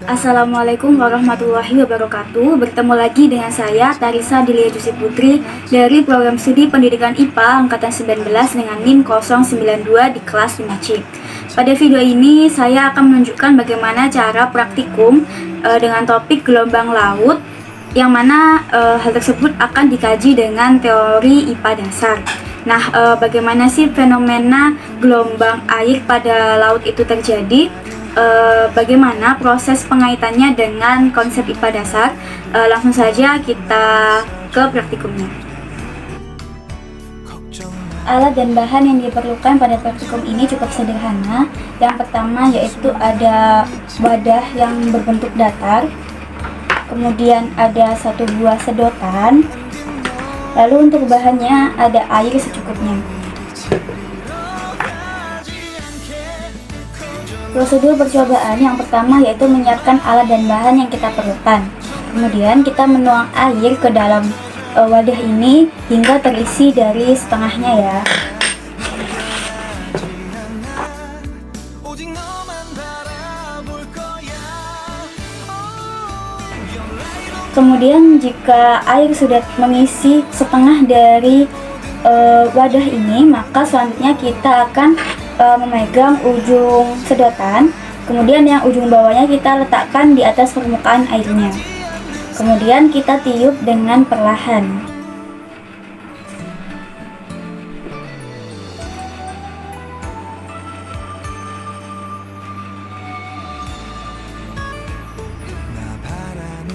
Assalamualaikum warahmatullahi wabarakatuh. Bertemu lagi dengan saya Tarisa Dilia Jusi Putri dari program studi pendidikan IPA angkatan 19 dengan NIM 092 di kelas 5C. Pada video ini saya akan menunjukkan bagaimana cara praktikum dengan topik gelombang laut, yang mana hal tersebut akan dikaji dengan teori IPA dasar. Nah, bagaimana sih fenomena gelombang air pada laut itu terjadi? Bagaimana proses pengaitannya dengan konsep IPA dasar? Langsung saja kita ke praktikumnya. Alat dan bahan yang diperlukan pada praktikum ini cukup sederhana. Yang pertama yaitu ada wadah yang berbentuk datar, kemudian ada satu buah sedotan. Lalu untuk bahannya ada air secukupnya. Prosedur percobaan yang pertama yaitu menyiapkan alat dan bahan yang kita perlukan. Kemudian kita menuang air ke dalam wadah ini hingga terisi dari setengahnya ya. Kemudian jika air sudah mengisi setengah dari wadah ini, maka selanjutnya kita akan memegang ujung sedotan, kemudian yang ujung bawahnya kita letakkan di atas permukaan airnya. Kemudian kita tiup dengan perlahan.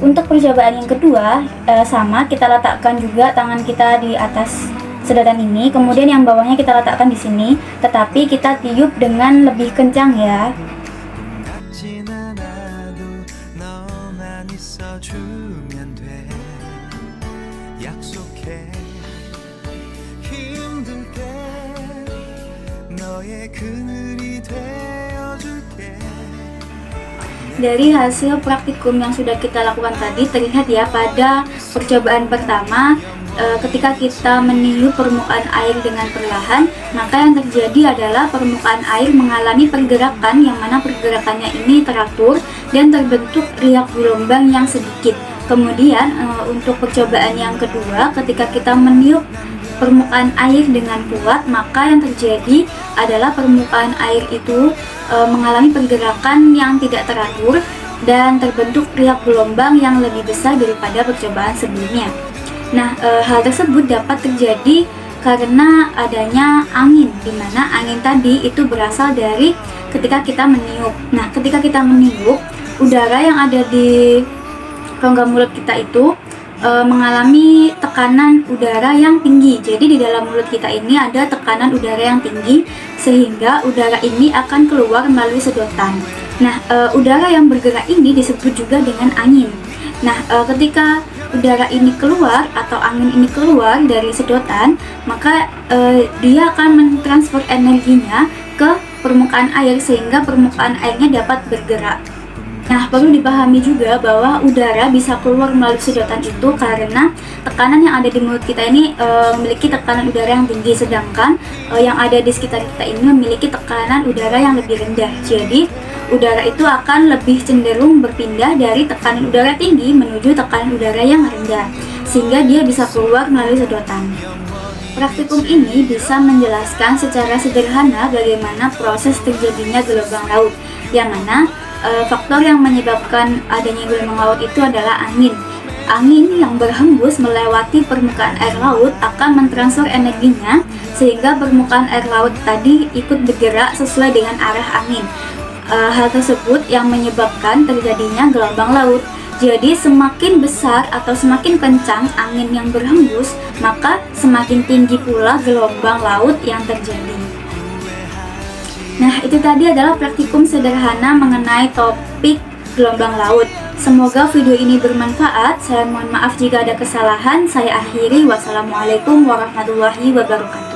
Untuk percobaan yang kedua, sama, kita letakkan juga tangan kita di atas sedotan ini, kemudian yang bawahnya kita letakkan di sini, tetapi kita tiup dengan lebih kencang ya. Dari hasil praktikum yang sudah kita lakukan tadi, terlihat ya pada percobaan pertama, ketika kita meniup permukaan air dengan perlahan, maka yang terjadi adalah permukaan air mengalami pergerakan, yang mana pergerakannya ini teratur dan terbentuk riak gelombang yang sedikit. Kemudian untuk percobaan yang kedua, ketika kita meniup permukaan air dengan kuat, maka yang terjadi adalah permukaan air itu mengalami pergerakan yang tidak teratur dan terbentuk riak gelombang yang lebih besar daripada percobaan sebelumnya. Nah, hal tersebut dapat terjadi karena adanya angin, di mana angin tadi itu berasal dari ketika kita meniup. Nah, ketika kita meniup, udara yang ada di rongga mulut kita itu mengalami tekanan udara yang tinggi. Jadi di dalam mulut kita ini ada tekanan udara yang tinggi, sehingga udara ini akan keluar melalui sedotan. Nah, udara yang bergerak ini disebut juga dengan angin. Nah, ketika udara ini keluar atau angin ini keluar dari sedotan, maka dia akan mentransfer energinya ke permukaan air sehingga permukaan airnya dapat bergerak. Nah, perlu dipahami juga bahwa udara bisa keluar melalui sedotan itu karena tekanan yang ada di mulut kita ini memiliki tekanan udara yang tinggi, sedangkan yang ada di sekitar kita ini memiliki tekanan udara yang lebih rendah. Jadi, udara itu akan lebih cenderung berpindah dari tekanan udara tinggi menuju tekanan udara yang rendah, sehingga dia bisa keluar melalui sedotan. Praktikum ini bisa menjelaskan secara sederhana bagaimana proses terjadinya gelombang laut, yang mana faktor yang menyebabkan adanya gelombang laut itu adalah angin. Angin yang berhembus melewati permukaan air laut akan mentransfer energinya sehingga permukaan air laut tadi ikut bergerak sesuai dengan arah angin. Hal tersebut yang menyebabkan terjadinya gelombang laut. Jadi semakin besar atau semakin kencang angin yang berhembus, maka semakin tinggi pula gelombang laut yang terjadi. Nah, itu tadi adalah praktikum sederhana mengenai topik gelombang laut. Semoga video ini bermanfaat. Saya mohon maaf jika ada kesalahan. Saya akhiri. Wassalamualaikum warahmatullahi wabarakatuh.